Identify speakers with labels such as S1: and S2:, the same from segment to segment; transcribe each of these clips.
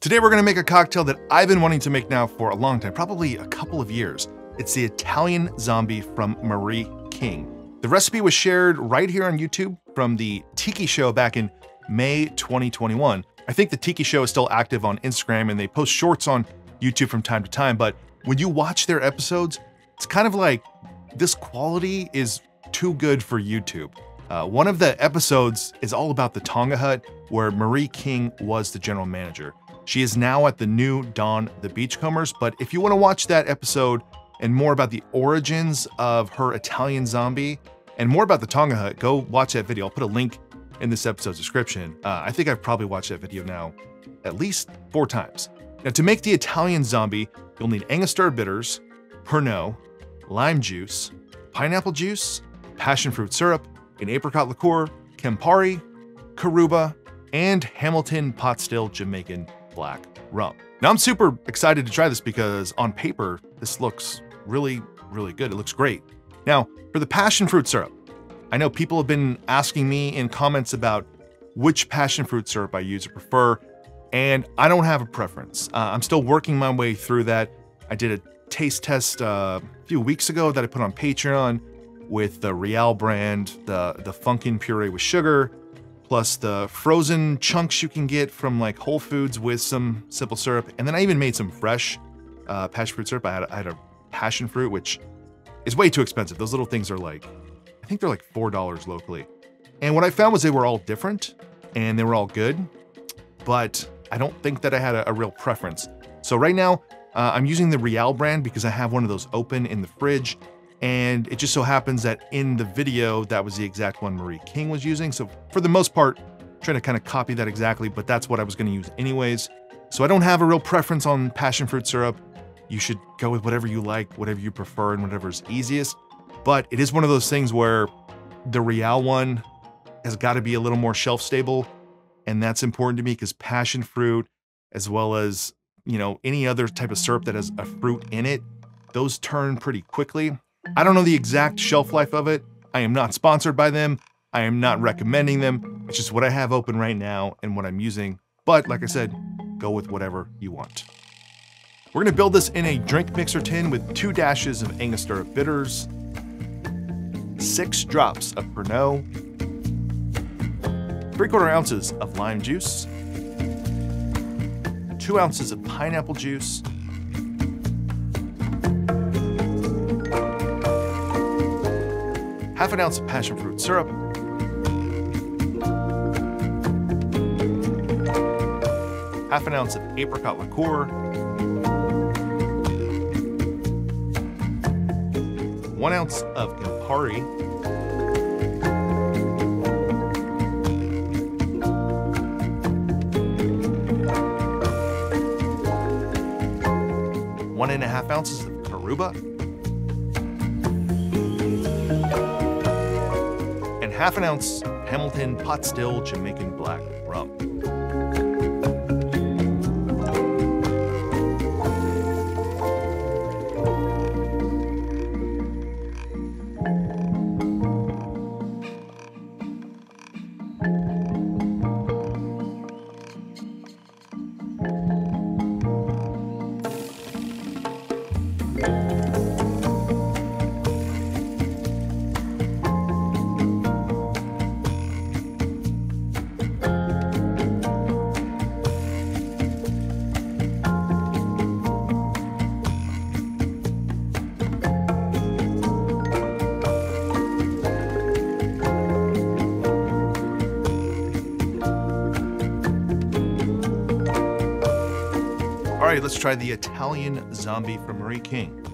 S1: Today we're gonna make a cocktail that I've been wanting to make now for a long time, probably a couple of years. It's the Italian Zombie from Marie King. The recipe was shared right here on YouTube from the Tiki show back in May 2021. I think the Tiki show is still active on Instagram and they post shorts on YouTube from time to time, but when you watch their episodes, it's kind of like this quality is too good for YouTube. One of the episodes is all about the Tonga Hut, where Marie King was the general manager. She is now at the new Dawn the Beachcombers, but if you want to watch that episode and more about the origins of her Italian Zombie and more about the Tonga Hut, go watch that video. I'll put a link in this episode's description. I think I've probably watched that video now at least 4 times. Now, to make the Italian Zombie, you'll need Angostura bitters, Pernod, lime juice, pineapple juice, passion fruit syrup, an apricot liqueur, Campari, Caruba, and Hamilton pot still Jamaican black rum. Now I'm super excited to try this because on paper, this looks really, really good. It looks great. Now, for the passion fruit syrup, I know people have been asking me in comments about which passion fruit syrup I use or prefer, and I don't have a preference. I'm still working my way through that. I did a taste test a few weeks ago that I put on Patreon with the Real brand, the Funkin' puree with sugar, plus the frozen chunks you can get from like Whole Foods with some simple syrup. And then I even made some fresh passion fruit syrup. I had a passion fruit, which is way too expensive. Those little things are like, I think they're like $4 locally. And what I found was they were all different and they were all good, but I don't think that I had a real preference. So right now I'm using the Real brand because I have one of those open in the fridge. And it just so happens that in the video, that was the exact one Marie King was using. So for the most part, I'm trying to kind of copy that exactly, but that's what I was going to use anyways. So I don't have a real preference on passion fruit syrup. You should go with whatever you like, whatever you prefer, and whatever's easiest. But it is one of those things where the Real one has got to be a little more shelf stable. And that's important to me because passion fruit, as well as, you know, any other type of syrup that has a fruit in it, those turn pretty quickly. I don't know the exact shelf life of it. I am not sponsored by them. I am not recommending them. It's just what I have open right now and what I'm using. But like I said, go with whatever you want. We're gonna build this in a drink mixer tin with 2 dashes of Angostura bitters, 6 drops of Pernod, 3/4 ounces of lime juice, 2 ounces of pineapple juice, half an ounce of passion fruit syrup, half an ounce of apricot liqueur, 1 ounce of Campari, one and a half ounces of Caruba, and half an ounce Hamilton pot still Jamaican black rum. All right, let's try the Italian Zombie from Marie King.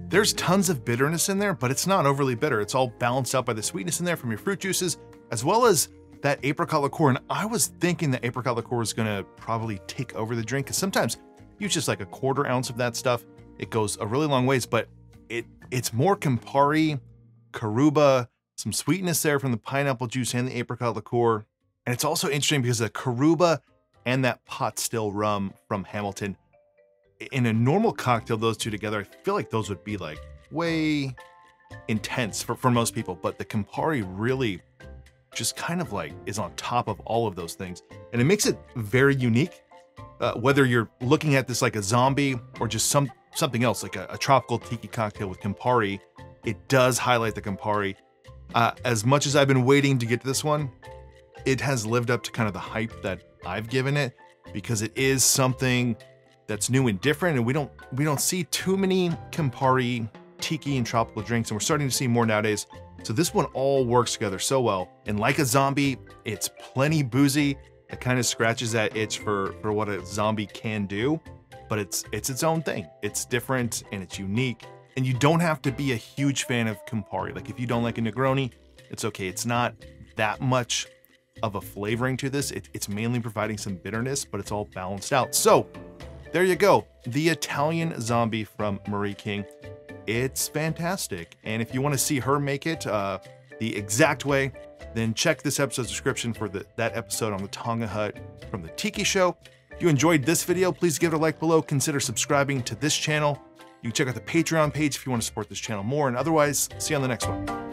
S1: There's tons of bitterness in there, but it's not overly bitter. It's all balanced out by the sweetness in there from your fruit juices, as well as that apricot liqueur. And I was thinking the apricot liqueur was gonna probably take over the drink, because sometimes use just like a 1/4 ounce of that stuff. It goes a really long ways, but it's more Campari, Caruba, some sweetness there from the pineapple juice and the apricot liqueur. And it's also interesting because the Caruba and that pot still rum from Hamilton, in a normal cocktail, those two together, I feel like those would be like way intense for most people, but the Campari really just kind of like is on top of all of those things. And it makes it very unique. Whether you're looking at this like a zombie or just something else, like a tropical tiki cocktail with Campari, it does highlight the Campari. As much as I've been waiting to get to this one, it has lived up to kind of the hype that I've given it, because it is something that's new and different, and we don't see too many Campari, tiki, and tropical drinks, and we're starting to see more nowadays. So this one all works together so well. And like a zombie, it's plenty boozy. It kind of scratches that itch for what a zombie can do, but it's its own thing. It's different and it's unique. And you don't have to be a huge fan of Campari. Like if you don't like a Negroni, it's okay. It's not that much of a flavoring to this. It's mainly providing some bitterness, but it's all balanced out. So there you go. The Italian Zombie from Marie King. It's fantastic. And if you want to see her make it the exact way, then check this episode's description for that episode on the Tonga Hut from the Tiki Show. If you enjoyed this video, please give it a like below. Consider subscribing to this channel. You can check out the Patreon page if you want to support this channel more. And otherwise, see you on the next one.